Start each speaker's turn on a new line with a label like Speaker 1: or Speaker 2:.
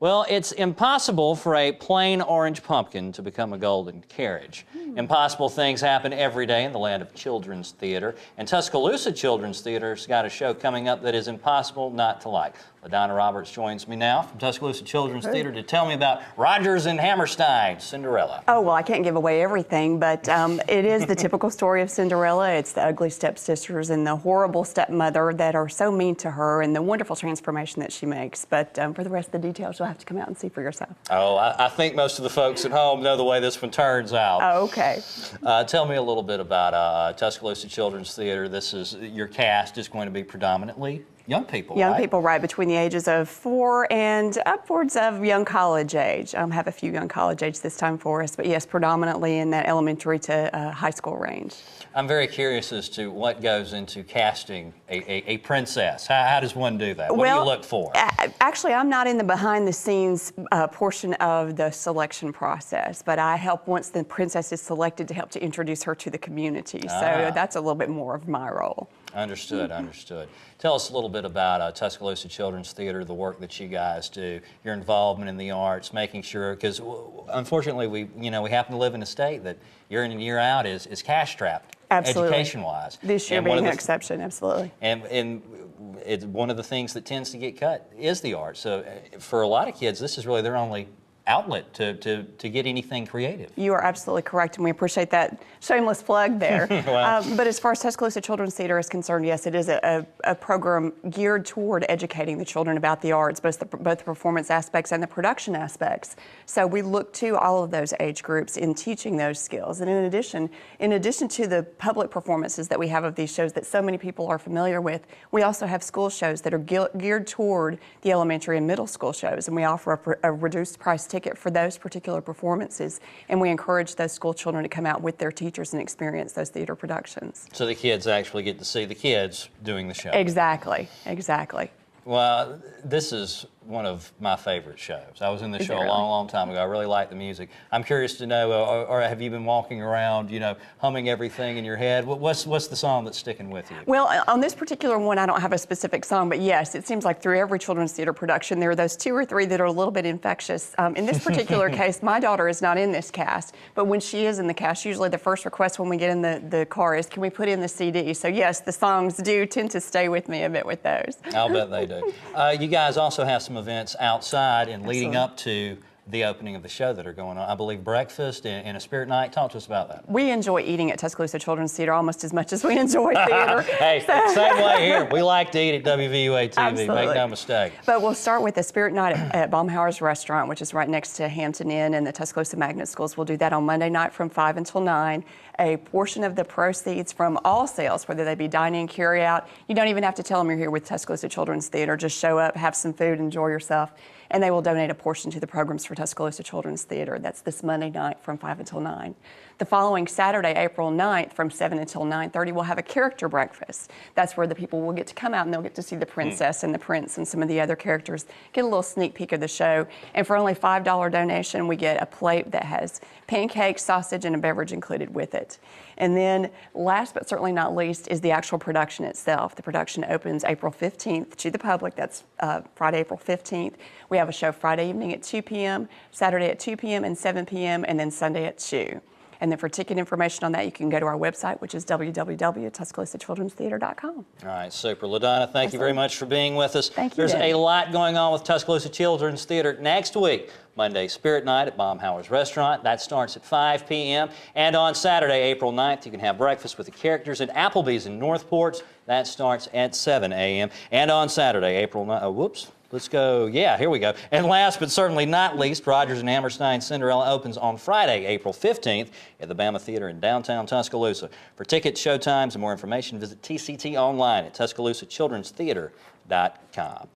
Speaker 1: Well, it's impossible for a plain orange pumpkin to become a golden carriage. Impossible things happen every day in the land of children's theater, and Tuscaloosa Children's Theater's got a show coming up that is impossible not to like. LaDonna Roberts joins me now from Tuscaloosa Children's Theater to tell me about Rodgers and Hammerstein's Cinderella.
Speaker 2: Oh, well, I can't give away everything, but it is the typical story of Cinderella. It's the ugly stepsisters and the horrible stepmother that are so mean to her and the wonderful transformation that she makes. But for the rest of the details, you'll have to come out and see for yourself.
Speaker 1: Oh, I think most of the folks at home know the way this one turns out.
Speaker 2: Oh, okay.
Speaker 1: Tell me a little bit about Tuscaloosa Children's Theater. This is, your cast is going to be predominantly young people,
Speaker 2: Young
Speaker 1: right?
Speaker 2: people, right, between the ages of 4 and upwards of young college age. Have a few young college age this time for us, but yes, predominantly in that elementary to high school range.
Speaker 1: I'm very curious as to what goes into casting a princess. How does one do that? What do you look for?
Speaker 2: Actually, I'm not in the behind-the-scenes portion of the selection process, but I help once the princess is selected to help to introduce her to the community. So that's a little bit more of my role.
Speaker 1: Understood, understood. Tell us a little bit about Tuscaloosa Children's Theater, the work that you guys do, your involvement in the arts, making sure, because unfortunately we happen to live in a state that year in and year out is cash-strapped, education-wise.
Speaker 2: This year being an exception, absolutely.
Speaker 1: And it's one of the things that tends to get cut is the arts. So for a lot of kids, this is really their only outlet to get anything creative.
Speaker 2: You are absolutely correct, and we appreciate that shameless plug there. But as far as Tuscaloosa Children's Theater is concerned, yes, it is a program geared toward educating the children about the arts, both the performance aspects and the production aspects. So we look to all of those age groups in teaching those skills. And in addition to the public performances that we have of these shows that so many people are familiar with, we also have school shows that are geared toward the elementary and middle school shows, and we offer a reduced price ticket for those particular performances, and we encourage those school children to come out with their teachers and experience those theater productions.
Speaker 1: So the kids actually get to see the kids doing the show.
Speaker 2: Exactly, exactly.
Speaker 1: Well, this is one of my favorite shows. I was in the show a long time ago. I really like the music. I'm curious to know, or have you been walking around, humming everything in your head? What's the song that's sticking with you?
Speaker 2: Well, on this particular one, I don't have a specific song, but yes, it seems like through every children's theater production, there are those 2 or 3 that are a little bit infectious. In this particular case, my daughter is not in this cast, but when she is in the cast, usually the first request when we get in the car is, can we put in the CD? So yes, the songs do tend to stay with me a bit with those.
Speaker 1: I'll bet they do. You guys also have some events outside and leading up to the opening of the show that are going on. I believe breakfast and a spirit night. Talk to us about that.
Speaker 2: We enjoy eating at Tuscaloosa Children's Theater almost as much as we enjoy theater.
Speaker 1: Hey, same way here. We like to eat at WVUA TV.
Speaker 2: Absolutely.
Speaker 1: Make no mistake.
Speaker 2: But we'll start with a spirit night at Baumhauer's Restaurant, which is right next to Hampton Inn and the Tuscaloosa Magnet Schools. We'll do that on Monday night from 5 until 9. A portion of the proceeds from all sales, whether they be dine-in, carry-out, you don't even have to tell them you're here with Tuscaloosa Children's Theater. Just show up, have some food, enjoy yourself, and they will donate a portion to the programs for Tuscaloosa Children's Theater. That's this Monday night from 5 until 9. The following Saturday, April 9th, from 7 until 9:30, we'll have a character breakfast. That's where the people will get to come out and they'll get to see the princess and the prince and some of the other characters, get a little sneak peek of the show. And for only $5 donation, we get a plate that has pancakes, sausage, and a beverage included with it. And then last but certainly not least is the actual production itself. The production opens April 15th to the public. That's Friday, April 15th. We have a show Friday evening at 2 p.m., Saturday at 2 p.m. and 7 p.m., and then Sunday at 2. And then for ticket information on that, you can go to our website, which is www.TuscaloosaChildren'sTheater.com.
Speaker 1: All right, super. LaDonna, thank you very much for being with us.
Speaker 2: Thank you,
Speaker 1: There's
Speaker 2: Dave.
Speaker 1: a lot going on with Tuscaloosa Children's Theater next week. Monday, Spirit Night at Baumhauer's Restaurant. That starts at 5 p.m. And on Saturday, April 9th, you can have breakfast with the characters at Applebee's in Northport. That starts at 7 a.m. And on Saturday, April 9th, let's go. Yeah, here we go. And last but certainly not least, Rodgers and Hammerstein's Cinderella opens on Friday, April 15th at the Bama Theater in downtown Tuscaloosa. For tickets, showtimes, and more information, visit TCT online at TuscaloosaChildren'sTheater.com.